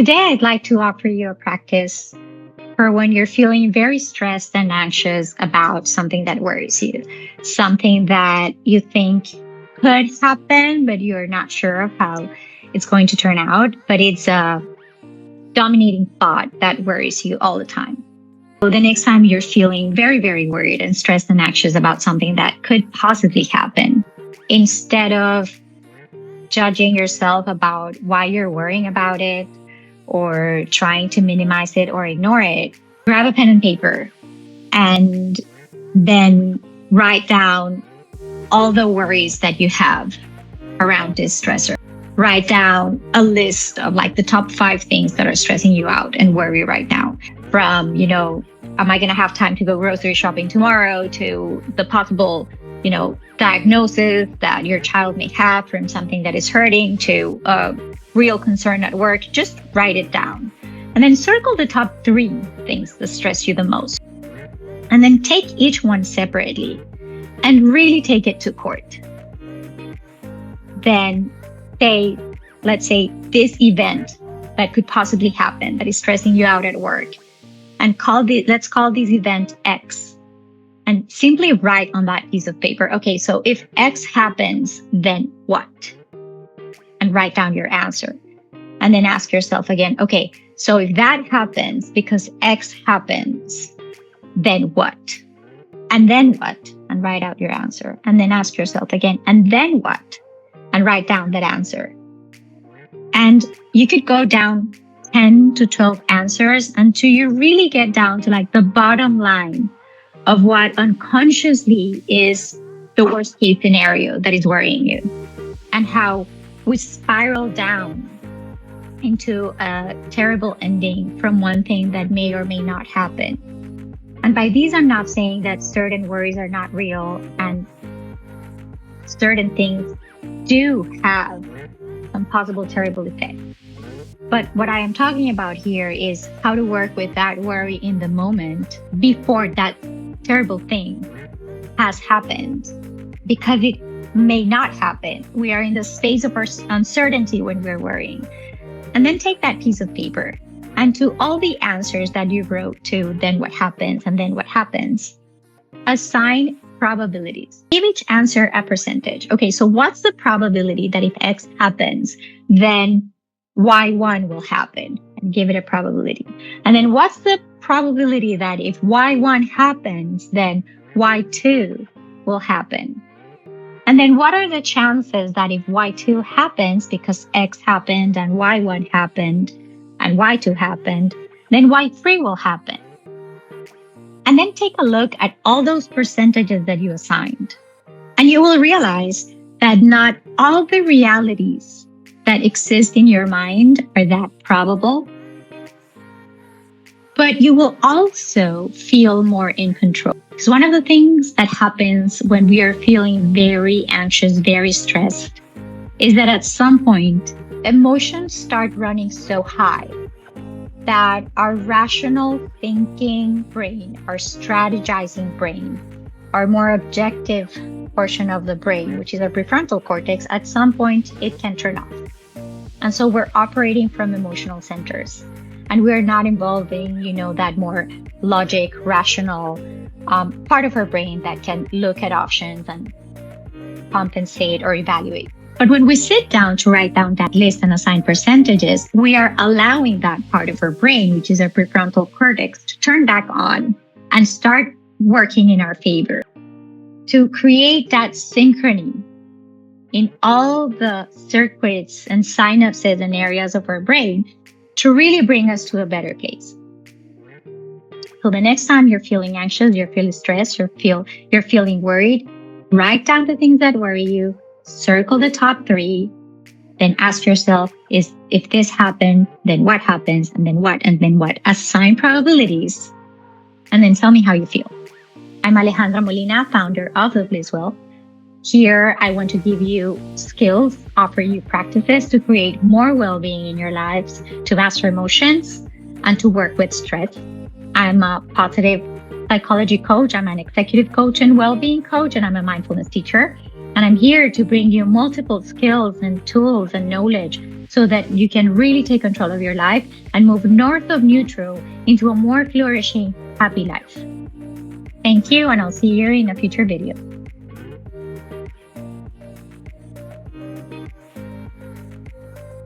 Today, I'd like to offer you a practice for when you're feeling very stressed and anxious about something that worries you, something that you think could happen, but you're not sure of how it's going to turn out, but it's a dominating thought that worries you all the time. So the next time you're feeling very, very worried and stressed and anxious about something that could possibly happen, instead of judging yourself about why you're worrying about it or trying to minimize it or ignore it, grab a pen and paper and then write down all the worries that you have around this stressor. Write down a list of like the top 5 things that are stressing you out and worry right now. From, am I going to have time to go grocery shopping tomorrow, to the possible, diagnosis that your child may have from something that is hurting, to a real concern at work. Just write it down. And then circle the top 3 things that stress you the most. And then take each one separately and really take it to court. Then let's say this event that could possibly happen that is stressing you out at work, and let's call this event X. And simply write on that piece of paper, okay, so if X happens, then what? And write down your answer. And then ask yourself again, okay, so if that happens because X happens, then what? And then what? And write out your answer. And then ask yourself again, and then what? And write down that answer. And you could go down 10 to 12 answers until you really get down to like the bottom line of what unconsciously is the worst case scenario that is worrying you, and how we spiral down into a terrible ending from one thing that may or may not happen. And by these, I'm not saying that certain worries are not real and certain things do have some possible terrible effects. But what I am talking about here is how to work with that worry in the moment before that terrible thing has happened, because it may not happen. We are in the space of uncertainty when we're worrying. And then take that piece of paper and to all the answers that you wrote to then what happens and then what happens, assign probabilities. Give each answer a percentage. Okay, so what's the probability that if X happens, then Y1 will happen? And give it a probability. And then what's the probability that if Y1 happens, then Y2 will happen? And then what are the chances that if Y2 happens because X happened and Y1 happened and Y2 happened, then Y3 will happen? And then take a look at all those percentages that you assigned. And you will realize that not all the realities that exist in your mind are that probable. But you will also feel more in control. Because one of the things that happens when we are feeling very anxious, very stressed, is that at some point, emotions start running so high that our rational thinking brain, our strategizing brain, our more objective portion of the brain, which is our prefrontal cortex, at some point it can turn off. And so we're operating from emotional centers. And we're not involving, that more logic, rational part of our brain that can look at options and compensate or evaluate. But when we sit down to write down that list and assign percentages, we are allowing that part of our brain, which is our prefrontal cortex, to turn back on and start working in our favor, to create that synchrony in all the circuits and synapses and areas of our brain to really bring us to a better place. So the next time you're feeling anxious, you're feeling stressed, you're feeling worried, write down the things that worry you, circle the top 3, then ask yourself, if this happened, then what happens, and then what, and then what? Assign probabilities, and then tell me how you feel. I'm Alejandra Molina, founder of The Bliss Well. Here, I want to give you skills, offer you practices to create more well-being in your lives, to master emotions, and to work with stress. I'm a positive psychology coach. I'm an executive coach and well-being coach, and I'm a mindfulness teacher. And I'm here to bring you multiple skills and tools and knowledge so that you can really take control of your life and move north of neutral into a more flourishing, happy life. Thank you, and I'll see you in a future video.